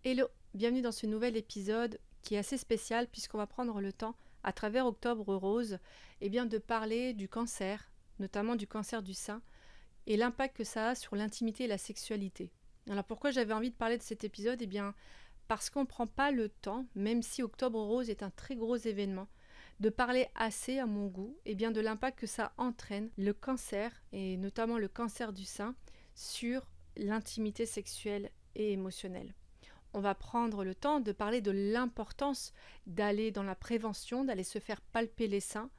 Hello, bienvenue dans ce nouvel épisode qui est assez spécial puisqu'on va prendre le temps, à travers Octobre Rose, de parler du cancer, notamment du cancer du sein, et l'impact que ça a sur l'intimité et la sexualité. Alors pourquoi j'avais envie de parler de cet épisode? Parce qu'on ne prend pas le temps, même si Octobre Rose est un très gros événement, de parler assez, à mon goût, de l'impact que ça entraîne, le cancer, et notamment le cancer du sein, sur l'intimité sexuelle et émotionnelle. On va prendre le temps de parler de l'importance d'aller dans la prévention, d'aller se faire palper les seins.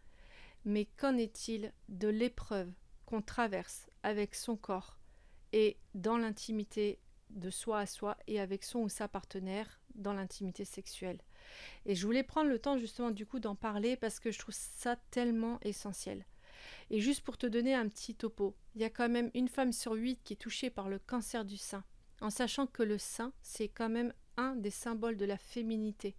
Mais qu'en est-il de l'épreuve qu'on traverse avec son corps et dans l'intimité de soi à soi et avec son ou sa partenaire dans l'intimité sexuelle? Et je voulais prendre le temps justement d'en parler parce que je trouve ça tellement essentiel. Et juste pour te donner un petit topo, il y a quand même une femme sur 8 qui est touchée par le cancer du sein, en sachant que le sein, c'est quand même un des symboles de la féminité,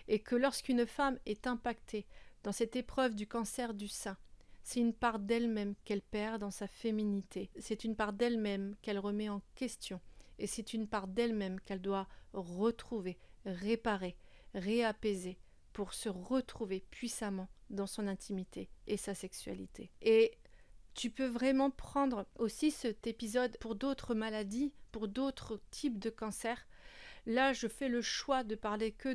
et que lorsqu'une femme est impactée dans cette épreuve du cancer du sein, c'est une part d'elle-même qu'elle perd dans sa féminité, c'est une part d'elle-même qu'elle remet en question, et c'est une part d'elle-même qu'elle doit retrouver, réparer, réapaiser, pour se retrouver puissamment dans son intimité et sa sexualité. Et tu peux vraiment prendre aussi cet épisode pour d'autres maladies, pour d'autres types de cancers. Là, je fais le choix de parler que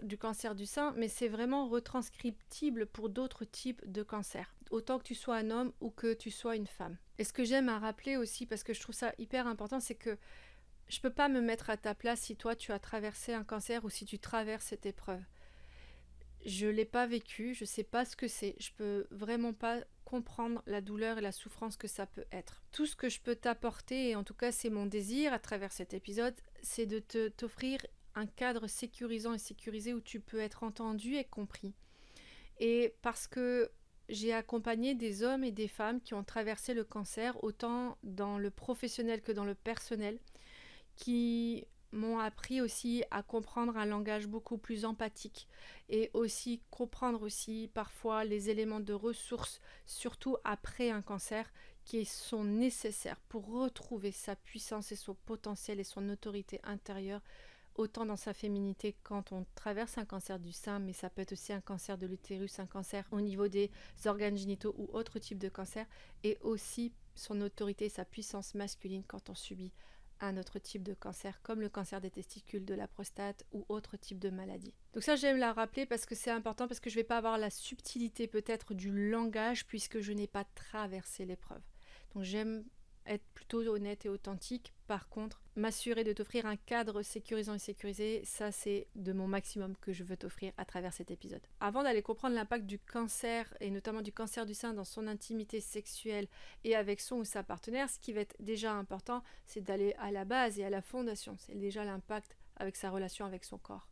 du cancer du sein, mais c'est vraiment retranscriptible pour d'autres types de cancers, autant que tu sois un homme ou que tu sois une femme. Et ce que j'aime à rappeler aussi, parce que je trouve ça hyper important, c'est que je peux pas me mettre à ta place si toi tu as traversé un cancer ou si tu traverses cette épreuve. Je l'ai pas vécu, je sais pas ce que c'est, je peux vraiment pas comprendre la douleur et la souffrance que ça peut être. Tout ce que je peux t'apporter, et en tout cas c'est mon désir à travers cet épisode, c'est de t'offrir un cadre sécurisant et sécurisé où tu peux être entendu et compris. Et parce que j'ai accompagné des hommes et des femmes qui ont traversé le cancer, autant dans le professionnel que dans le personnel, qui m'ont appris aussi à comprendre un langage beaucoup plus empathique et aussi comprendre aussi parfois les éléments de ressources, surtout après un cancer, qui sont nécessaires pour retrouver sa puissance et son potentiel et son autorité intérieure, autant dans sa féminité quand on traverse un cancer du sein, mais ça peut être aussi un cancer de l'utérus, un cancer au niveau des organes génitaux ou autre type de cancer, et aussi son autorité et sa puissance masculine quand on subit un autre type de cancer, comme le cancer des testicules, de la prostate ou autre type de maladie. Donc ça, j'aime la rappeler parce que c'est important, parce que je ne vais pas avoir la subtilité peut-être du langage puisque je n'ai pas traversé l'épreuve. Donc j'aime être plutôt honnête et authentique. Par contre, m'assurer de t'offrir un cadre sécurisant et sécurisé, ça c'est de mon maximum que je veux t'offrir à travers cet épisode. Avant d'aller comprendre l'impact du cancer, et notamment du cancer du sein dans son intimité sexuelle et avec son ou sa partenaire, ce qui va être déjà important, c'est d'aller à la base et à la fondation. C'est déjà l'impact avec sa relation avec son corps.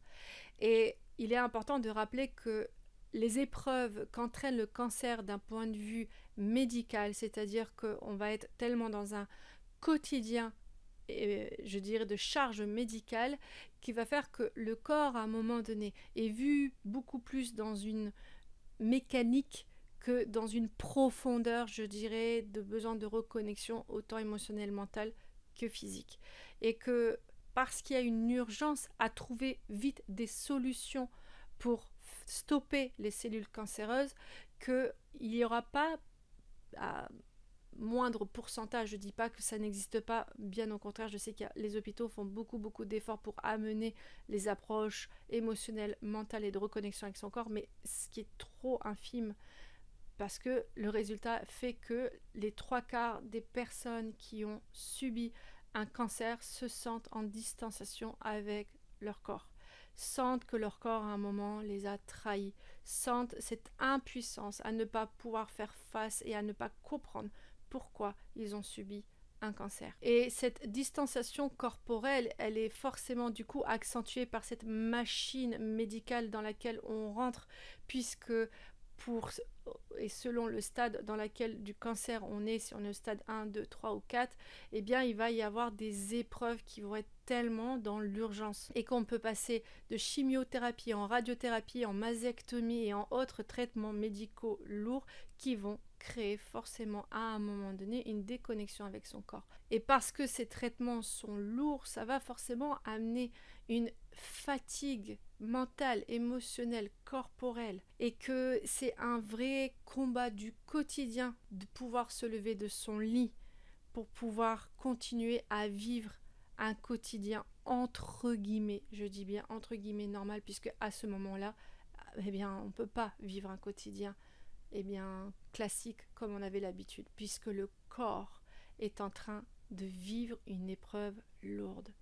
Et il est important de rappeler que les épreuves qu'entraîne le cancer d'un point de vue médical, c'est-à-dire qu'on va être tellement dans un quotidien, je dirais, de charge médicale, qui va faire que le corps, à un moment donné, est vu beaucoup plus dans une mécanique que dans une profondeur, je dirais, de besoin de reconnexion, autant émotionnelle, mentale que physique. Et que parce qu'il y a une urgence à trouver vite des solutions pour stopper les cellules cancéreuses, qu'il n'y aura pas à moindre pourcentage, je ne dis pas que ça n'existe pas, bien au contraire, je sais que les hôpitaux font beaucoup d'efforts pour amener les approches émotionnelles, mentales et de reconnexion avec son corps, mais ce qui est trop infime, parce que le résultat fait que les 3/4 des personnes qui ont subi un cancer se sentent en distanciation avec leur corps, sentent que leur corps à un moment les a trahis, sentent cette impuissance à ne pas pouvoir faire face et à ne pas comprendre pourquoi ils ont subi un cancer. Et cette distanciation corporelle, elle est forcément du coup accentuée par cette machine médicale dans laquelle on rentre, puisque et selon le stade dans lequel du cancer on est, si on est au stade 1, 2, 3 ou 4, il va y avoir des épreuves qui vont être tellement dans l'urgence et qu'on peut passer de chimiothérapie en radiothérapie, en mastectomie et en autres traitements médicaux lourds qui vont créer forcément à un moment donné une déconnexion avec son corps. Et parce que ces traitements sont lourds, ça va forcément amener une fatigue mentale, émotionnelle, corporelle, et que c'est un vrai combat du quotidien de pouvoir se lever de son lit pour pouvoir continuer à vivre un quotidien entre guillemets, je dis bien entre guillemets normal, puisque à ce moment-là, eh bien, on ne peut pas vivre un quotidien classique comme on avait l'habitude, puisque le corps est en train de vivre une épreuve lourde.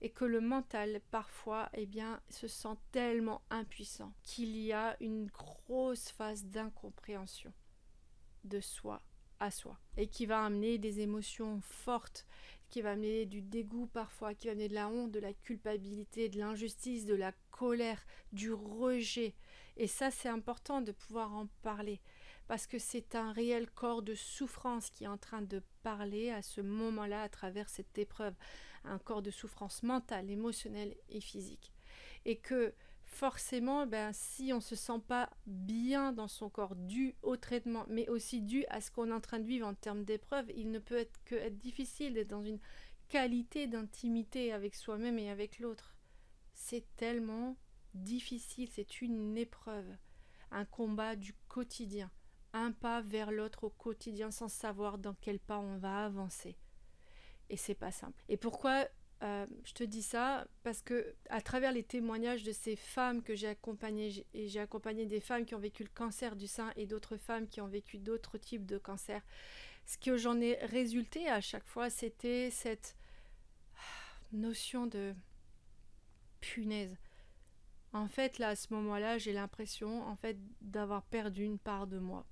Et que le mental, parfois, se sent tellement impuissant qu'il y a une grosse phase d'incompréhension de soi à soi, et qui va amener des émotions fortes, qui va amener du dégoût parfois, qui va amener de la honte, de la culpabilité, de l'injustice, de la colère, du rejet. Et ça, c'est important de pouvoir en parler, parce que c'est un réel corps de souffrance qui est en train de parler à ce moment-là à travers cette épreuve, un corps de souffrance mentale, émotionnelle et physique. Et que forcément, si on ne se sent pas bien dans son corps dû au traitement, mais aussi dû à ce qu'on est en train de vivre en termes d'épreuve, il ne peut être que être difficile d'être dans une qualité d'intimité avec soi-même et avec l'autre. C'est tellement difficile, c'est une épreuve, un combat du quotidien, un pas vers l'autre au quotidien sans savoir dans quel pas on va avancer. Et c'est pas simple. Et pourquoi je te dis ça? Parce que à travers les témoignages de ces femmes que j'ai accompagnées, et j'ai accompagné des femmes qui ont vécu le cancer du sein et d'autres femmes qui ont vécu d'autres types de cancers, ce que j'en ai résulté à chaque fois, c'était cette notion de punaise. En fait, là, à ce moment-là, j'ai l'impression d'avoir perdu une part de moi,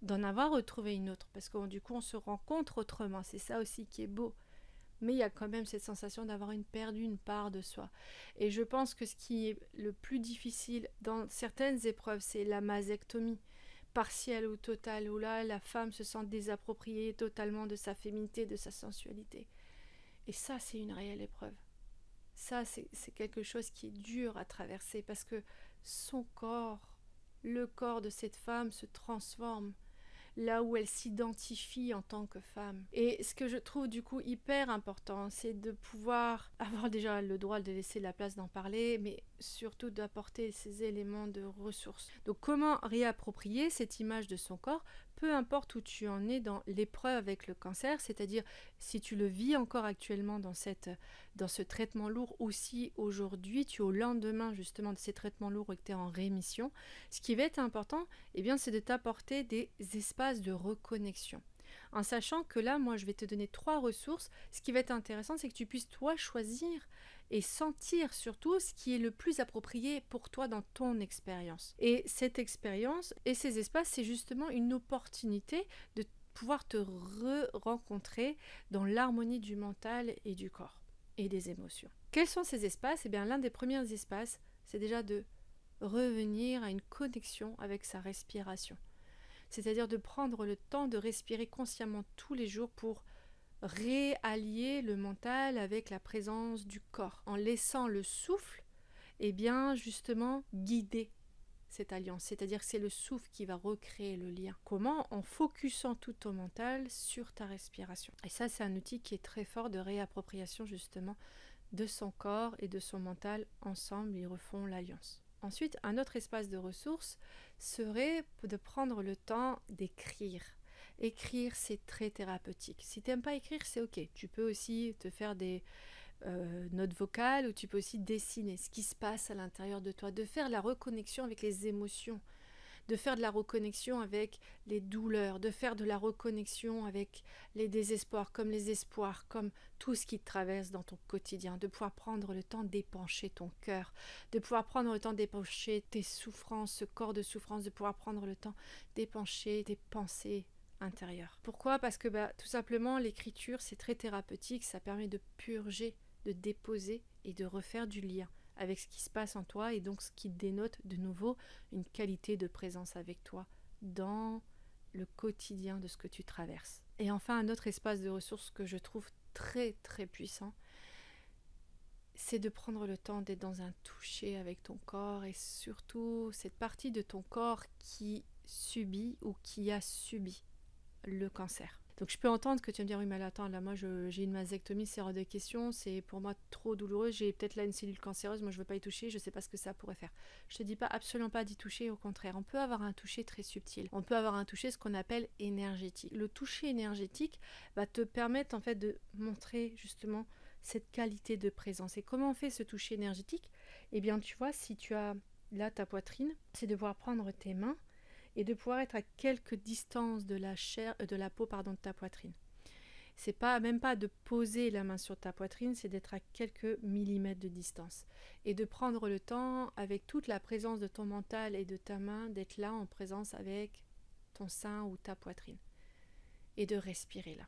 d'en avoir retrouvé une autre, parce que du coup, on se rencontre autrement. C'est ça aussi qui est beau. Mais il y a quand même cette sensation d'avoir perdu une part de soi. Et je pense que ce qui est le plus difficile dans certaines épreuves, c'est la mastectomie, partielle ou totale, où là, la femme se sent désappropriée totalement de sa féminité, de sa sensualité. Et ça, c'est une réelle épreuve. Ça, c'est quelque chose qui est dur à traverser, parce que son corps, le corps de cette femme se transforme là où elle s'identifie en tant que femme. Et ce que je trouve du coup hyper important, c'est de pouvoir avoir déjà le droit de laisser la place d'en parler, mais surtout d'apporter ces éléments de ressources. Donc comment réapproprier cette image de son corps, peu importe où tu en es dans l'épreuve avec le cancer, c'est-à-dire si tu le vis encore actuellement dans ce traitement lourd, ou si aujourd'hui tu es au lendemain justement de ces traitements lourds et que tu es en rémission, ce qui va être important, c'est de t'apporter des espaces de reconnexion. En sachant que là, moi, je vais te donner 3 ressources. Ce qui va être intéressant, c'est que tu puisses, toi, choisir et sentir surtout ce qui est le plus approprié pour toi dans ton expérience. Et cette expérience et ces espaces, c'est justement une opportunité de pouvoir te rencontrer dans l'harmonie du mental et du corps et des émotions. Quels sont ces espaces? L'un des premiers espaces, c'est déjà de revenir à une connexion avec sa respiration. C'est-à-dire de prendre le temps de respirer consciemment tous les jours pour réallier le mental avec la présence du corps, en laissant le souffle justement guider cette alliance. C'est-à-dire que c'est le souffle qui va recréer le lien. Comment? En focusant tout ton mental sur ta respiration. Et ça, c'est un outil qui est très fort de réappropriation justement de son corps et de son mental. Ensemble, ils refont l'alliance. Ensuite, un autre espace de ressources serait de prendre le temps d'écrire. Écrire, c'est très thérapeutique. Si tu n'aimes pas écrire, c'est ok. Tu peux aussi te faire des notes vocales, ou tu peux aussi dessiner ce qui se passe à l'intérieur de toi, de faire la reconnexion avec les émotions, de faire de la reconnexion avec les douleurs, de faire de la reconnexion avec les désespoirs, comme les espoirs, comme tout ce qui te traverse dans ton quotidien, de pouvoir prendre le temps d'épancher ton cœur, de pouvoir prendre le temps d'épancher tes souffrances, ce corps de souffrance, de pouvoir prendre le temps d'épancher tes pensées intérieures. Pourquoi? Parce que tout simplement, l'écriture, c'est très thérapeutique, ça permet de purger, de déposer et de refaire du lien avec ce qui se passe en toi, et donc ce qui dénote de nouveau une qualité de présence avec toi dans le quotidien de ce que tu traverses. Et enfin, un autre espace de ressources que je trouve très très puissant, c'est de prendre le temps d'être dans un toucher avec ton corps, et surtout cette partie de ton corps qui subit ou qui a subi le cancer. Donc je peux entendre que tu vas me dire oui mais attends là moi j'ai une mastectomie, c'est hors de question, c'est pour moi trop douloureux, j'ai peut-être là une cellule cancéreuse, moi je veux pas y toucher, je sais pas ce que ça pourrait faire. Je te dis pas absolument pas d'y toucher, au contraire, on peut avoir un toucher très subtil, on peut avoir un toucher ce qu'on appelle énergétique. Le toucher énergétique va te permettre en fait de montrer justement cette qualité de présence. Et comment on fait ce toucher énergétique? Eh bien tu vois, si tu as là ta poitrine, c'est de pouvoir prendre tes mains et de pouvoir être à quelques distances de la chair, de la peau de ta poitrine. C'est pas même pas de poser la main sur ta poitrine, c'est d'être à quelques millimètres de distance et de prendre le temps avec toute la présence de ton mental et de ta main d'être là en présence avec ton sein ou ta poitrine et de respirer là.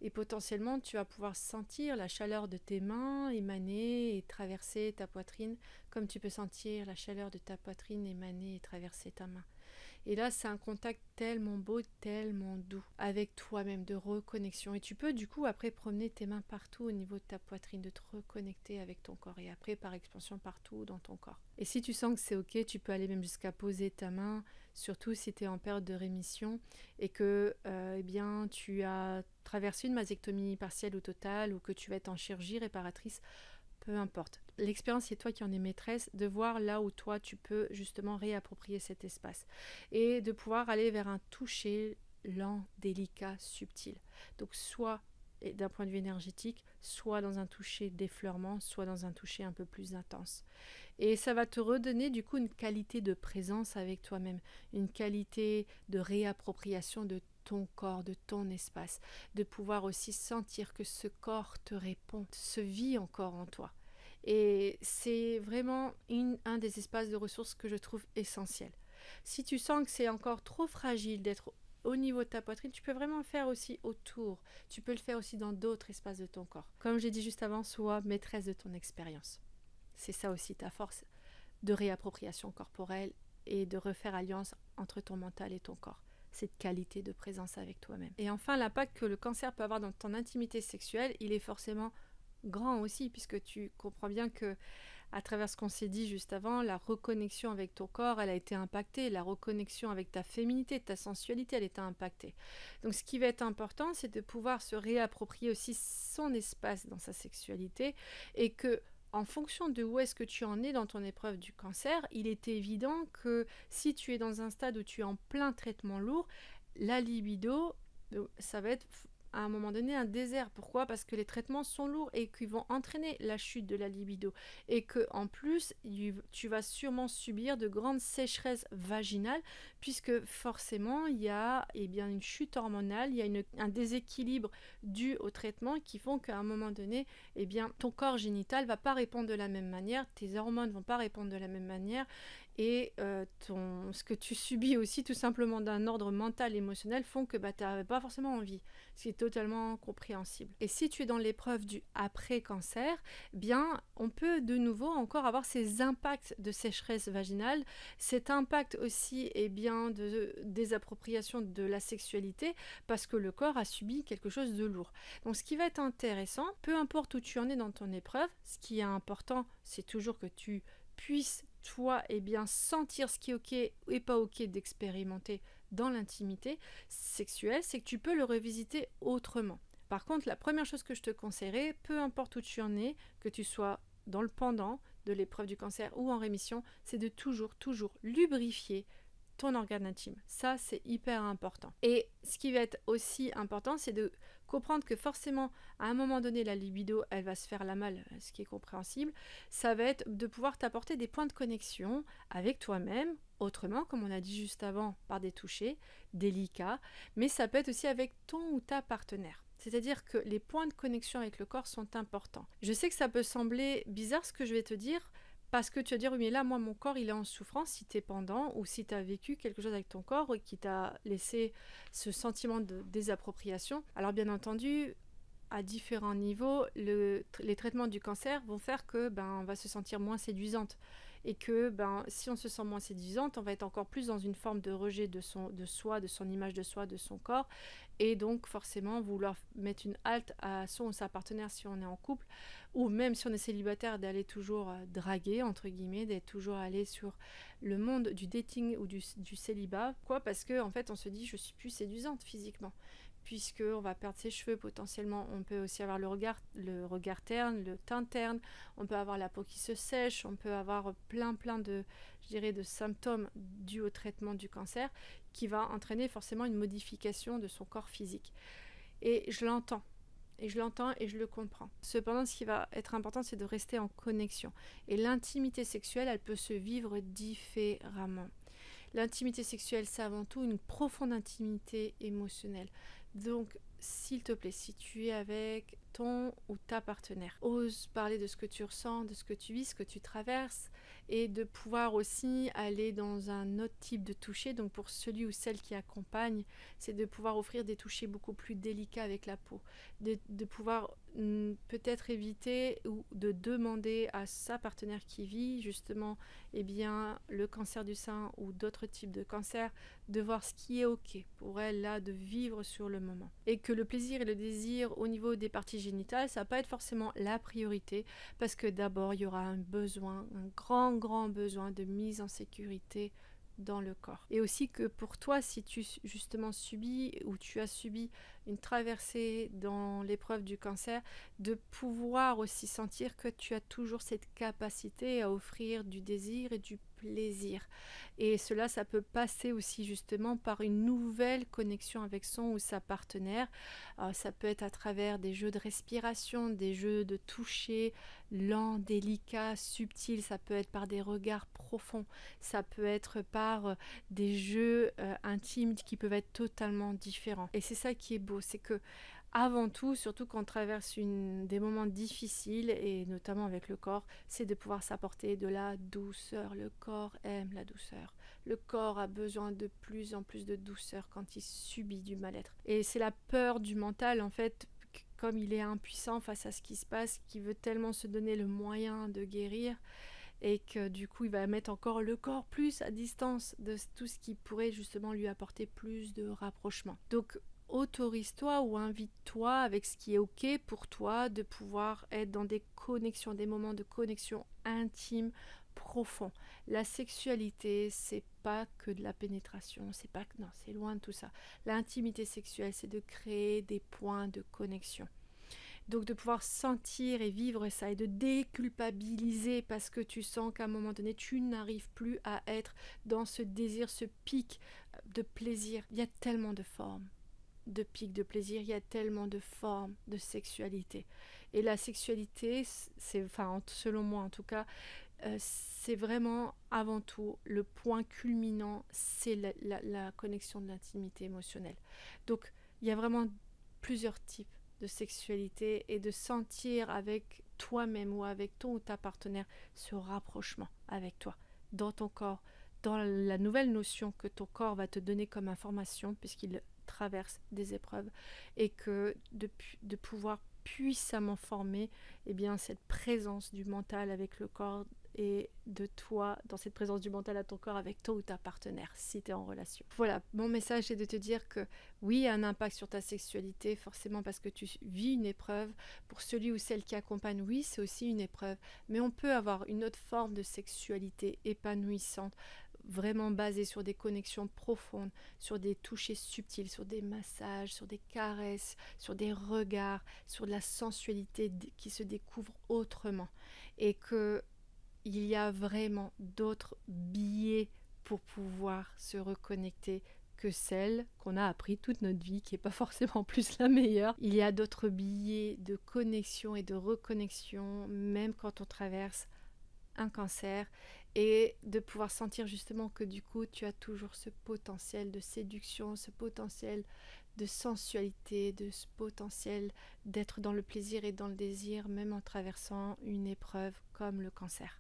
Et potentiellement, tu vas pouvoir sentir la chaleur de tes mains émaner et traverser ta poitrine, comme tu peux sentir la chaleur de ta poitrine émaner et traverser ta main. Et là, c'est un contact tellement beau, tellement doux, avec toi-même, de reconnexion. Et tu peux du coup après promener tes mains partout au niveau de ta poitrine, de te reconnecter avec ton corps. Et après, par expansion, partout dans ton corps. Et si tu sens que c'est ok, tu peux aller même jusqu'à poser ta main, surtout si tu es en période de rémission et que eh bien, tu as traversé une mastectomie partielle ou totale ou que tu vas être en chirurgie réparatrice. Peu importe. L'expérience, c'est toi qui en es maîtresse, de voir là où toi, tu peux justement réapproprier cet espace. Et de pouvoir aller vers un toucher lent, délicat, subtil. Donc soit d'un point de vue énergétique, soit dans un toucher d'effleurement, soit dans un toucher un peu plus intense. Et ça va te redonner du coup une qualité de présence avec toi-même, une qualité de réappropriation de ton corps, de ton espace, de pouvoir aussi sentir que ce corps te répond, se vit encore en toi. Et c'est vraiment un des espaces de ressources que je trouve essentiel. Si tu sens que c'est encore trop fragile d'être au niveau de ta poitrine, tu peux vraiment le faire aussi autour. Tu peux le faire aussi dans d'autres espaces de ton corps. Comme j'ai dit juste avant, sois maîtresse de ton expérience. C'est ça aussi ta force de réappropriation corporelle et de refaire alliance entre ton mental et ton corps. Cette qualité de présence avec toi-même. Et enfin, l'impact que le cancer peut avoir dans ton intimité sexuelle, il est forcément grand aussi, puisque tu comprends bien que à travers ce qu'on s'est dit juste avant, la reconnexion avec ton corps, elle a été impactée, la reconnexion avec ta féminité, ta sensualité, elle a été impactée. Donc ce qui va être important, c'est de pouvoir se réapproprier aussi son espace dans sa sexualité et que en fonction de où est-ce que tu en es dans ton épreuve du cancer, il est évident que si tu es dans un stade où tu es en plein traitement lourd, la libido, ça va être à un moment donné un désert. Pourquoi? Parce que les traitements sont lourds et qu'ils vont entraîner la chute de la libido. Et que en plus, tu vas sûrement subir de grandes sécheresses vaginales, puisque forcément, il y a une chute hormonale, il y a un déséquilibre dû au traitement qui font qu'à un moment donné, ton corps génital ne va pas répondre de la même manière, tes hormones ne vont pas répondre de la même manière, et ce que tu subis aussi tout simplement d'un ordre mental, émotionnel, font que tu n'avais pas forcément envie. Ce qui est totalement compréhensible. Et si tu es dans l'épreuve du après-cancer, bien, on peut de nouveau encore avoir ces impacts de sécheresse vaginale, cet impact aussi de désappropriation de la sexualité, parce que le corps a subi quelque chose de lourd. Donc ce qui va être intéressant, peu importe où tu en es dans ton épreuve, ce qui est important, c'est toujours que tu puisses toi sentir ce qui est ok et pas ok d'expérimenter dans l'intimité sexuelle, c'est que tu peux le revisiter autrement. Par contre, la première chose que je te conseillerais, peu importe où tu en es, que tu sois dans le pendant de l'épreuve du cancer ou en rémission, c'est de toujours lubrifier ton organe intime. Ça, c'est hyper important. Et ce qui va être aussi important, c'est de comprendre que forcément, à un moment donné, la libido, elle va se faire la malle, ce qui est compréhensible. Ça va être de pouvoir t'apporter des points de connexion avec toi-même, autrement, comme on a dit juste avant, par des touchés délicats, mais ça peut être aussi avec ton ou ta partenaire. C'est-à-dire que les points de connexion avec le corps sont importants. Je sais que ça peut sembler bizarre ce que je vais te dire, parce que tu vas dire, oui, mais là, moi, mon corps, il est en souffrance si tu es pendant ou si tu as vécu quelque chose avec ton corps et qui t'a laissé ce sentiment de désappropriation. Alors, bien entendu, à différents niveaux, les traitements du cancer vont faire que on va se sentir moins séduisante. Et que si on se sent moins séduisante, on va être encore plus dans une forme de rejet de soi, de son image de soi, de son corps. et donc forcément vouloir mettre une halte à son ou sa partenaire si on est en couple, ou même si on est célibataire, d'aller toujours draguer, entre guillemets, d'être toujours allé sur le monde du dating ou du célibat. Pourquoi ? Parce qu'en fait on se dit je suis plus séduisante physiquement, puisqu'on va perdre ses cheveux potentiellement. On peut aussi avoir le regard terne, le teint terne, on peut avoir la peau qui se sèche, on peut avoir plein de, je dirais, de symptômes dus au traitement du cancer, qui va entraîner forcément une modification de son corps physique. Et je l'entends. Et je l'entends et je le comprends. Cependant, ce qui va être important, c'est de rester en connexion. Et l'intimité sexuelle, elle peut se vivre différemment. L'intimité sexuelle, c'est avant tout une profonde intimité émotionnelle. Donc, s'il te plaît, si tu es avec ton ou ta partenaire, ose parler de ce que tu ressens, de ce que tu vis, ce que tu traverses, et de pouvoir aussi aller dans un autre type de toucher. Donc pour celui ou celle qui accompagne, c'est de pouvoir offrir des touchés beaucoup plus délicats avec la peau, de pouvoir peut-être éviter ou de demander à sa partenaire qui vit justement le cancer du sein ou d'autres types de cancers, de voir ce qui est ok pour elle là, de vivre sur le moment. Et que le plaisir et le désir au niveau des parties génitales, ça va pas être forcément la priorité, parce que d'abord il y aura un besoin, un grand besoin de mise en sécurité dans le corps. Et aussi que pour toi, si tu justement subis ou tu as subi une traversée dans l'épreuve du cancer, de pouvoir aussi sentir que tu as toujours cette capacité à offrir du désir et du plaisir. Et cela, ça peut passer aussi justement par une nouvelle connexion avec son ou sa partenaire. Ça peut être à travers des jeux de respiration, des jeux de toucher lents, délicats, subtils. Ça peut être par des regards profonds. Ça peut être par des jeux intimes qui peuvent être totalement différents. Et c'est ça qui est beau, c'est que avant tout, surtout quand on traverse des moments difficiles, et notamment avec le corps, c'est de pouvoir s'apporter de la douceur. Le corps aime la douceur. Le corps a besoin de plus en plus de douceur quand il subit du mal-être. Et c'est la peur du mental, en fait, comme il est impuissant face à ce qui se passe, qui veut tellement se donner le moyen de guérir, et que du coup il va mettre encore le corps plus à distance de tout ce qui pourrait justement lui apporter plus de rapprochement. Donc autorise-toi ou invite-toi avec ce qui est ok pour toi de pouvoir être dans des connexions, des moments de connexion intime, profond. La sexualité, c'est pas que de la pénétration, c'est loin de tout ça. L'intimité sexuelle, c'est de créer des points de connexion. Donc de pouvoir sentir et vivre ça et de déculpabiliser parce que tu sens qu'à un moment donné, tu n'arrives plus à être dans ce désir, ce pic de plaisir. Il y a tellement de formes de pic de plaisir, il y a tellement de formes de sexualité. Et la sexualité, selon moi en tout cas, c'est vraiment avant tout le point culminant, c'est la connexion de l'intimité émotionnelle. Donc il y a vraiment plusieurs types de sexualité et de sentir avec toi-même ou avec ton ou ta partenaire ce rapprochement avec toi, dans ton corps, dans la nouvelle notion que ton corps va te donner comme information puisqu'il traverse des épreuves, et que de pouvoir puissamment former cette présence du mental avec le corps, et de toi dans cette présence du mental à ton corps avec toi ou ta partenaire si tu es en relation. Voilà, mon message est de te dire que oui, il y a un impact sur ta sexualité forcément parce que tu vis une épreuve. Pour celui ou celle qui accompagne, oui, c'est aussi une épreuve, mais on peut avoir une autre forme de sexualité épanouissante, vraiment basée sur des connexions profondes, sur des touchés subtils, sur des massages, sur des caresses, sur des regards, sur de la sensualité qui se découvre autrement, et que il y a vraiment d'autres billets pour pouvoir se reconnecter que celle qu'on a appris toute notre vie, qui n'est pas forcément plus la meilleure. Il y a d'autres billets de connexion et de reconnexion, même quand on traverse un cancer, et de pouvoir sentir justement que du coup tu as toujours ce potentiel de séduction, ce potentiel de sensualité, de ce potentiel d'être dans le plaisir et dans le désir, même en traversant une épreuve comme le cancer.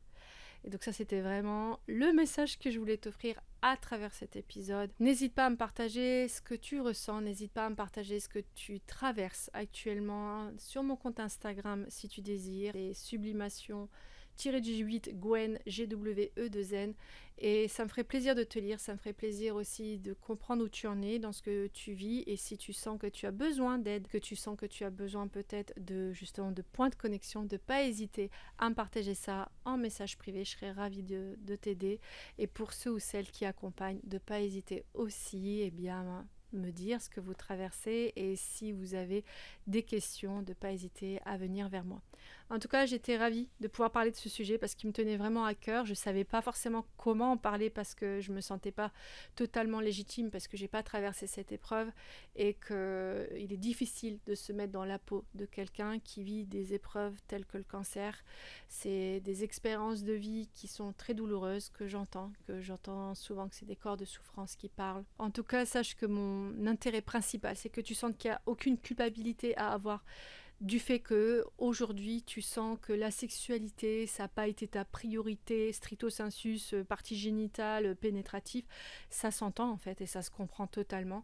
Et donc ça, c'était vraiment le message que je voulais t'offrir à travers cet épisode. N'hésite pas à me partager ce que tu ressens, n'hésite pas à me partager ce que tu traverses actuellement sur mon compte Instagram si tu désires, des sublimations tiré-du-8 Gwen, Gwe2n. Et ça me ferait plaisir de te lire, ça me ferait plaisir aussi de comprendre où tu en es dans ce que tu vis, et si tu sens que tu as besoin d'aide, que tu sens que tu as besoin peut-être de justement de points de connexion, de pas hésiter à me partager ça en message privé, je serais ravie de t'aider. Et pour ceux ou celles qui accompagnent, de pas hésiter aussi me dire ce que vous traversez, et si vous avez des questions, de ne pas hésiter à venir vers moi. En tout cas, j'étais ravie de pouvoir parler de ce sujet parce qu'il me tenait vraiment à cœur. Je ne savais pas forcément comment en parler parce que je ne me sentais pas totalement légitime, parce que je n'ai pas traversé cette épreuve, et qu'il est difficile de se mettre dans la peau de quelqu'un qui vit des épreuves telles que le cancer. C'est des expériences de vie qui sont très douloureuses, que j'entends souvent que c'est des corps de souffrance qui parlent. En tout cas, sache que mon intérêt principal, c'est que tu sentes qu'il n'y a aucune culpabilité à avoir du fait que aujourd'hui tu sens que la sexualité, ça n'a pas été ta priorité, stricto sensus, partie génitale, pénétrative. Ça s'entend en fait, et ça se comprend totalement.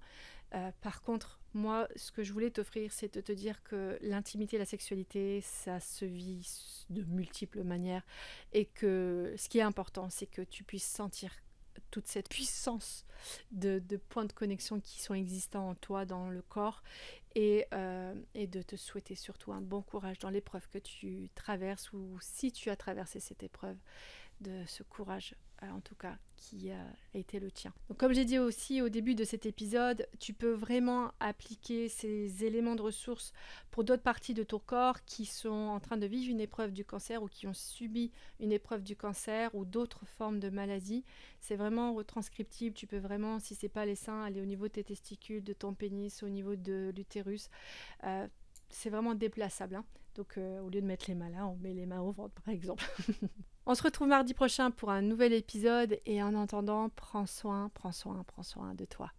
Par contre, moi, ce que je voulais t'offrir, c'est de te dire que l'intimité et la sexualité, ça se vit de multiples manières, et que ce qui est important, c'est que tu puisses sentir toute cette puissance de points de connexion qui sont existants en toi, dans le corps, et de te souhaiter surtout un bon courage dans l'épreuve que tu traverses, ou si tu as traversé cette épreuve, de ce courage, en tout cas, qui a été le tien. Donc, comme j'ai dit aussi au début de cet épisode, tu peux vraiment appliquer ces éléments de ressources pour d'autres parties de ton corps qui sont en train de vivre une épreuve du cancer, ou qui ont subi une épreuve du cancer ou d'autres formes de maladies. C'est vraiment retranscriptible. Tu peux vraiment, si c'est pas les seins, aller au niveau de tes testicules, de ton pénis, au niveau de l'utérus. C'est vraiment déplaçable, hein. Donc, au lieu de mettre les mains là, on met les mains au ventre, par exemple. On se retrouve mardi prochain pour un nouvel épisode, et en attendant, prends soin de toi.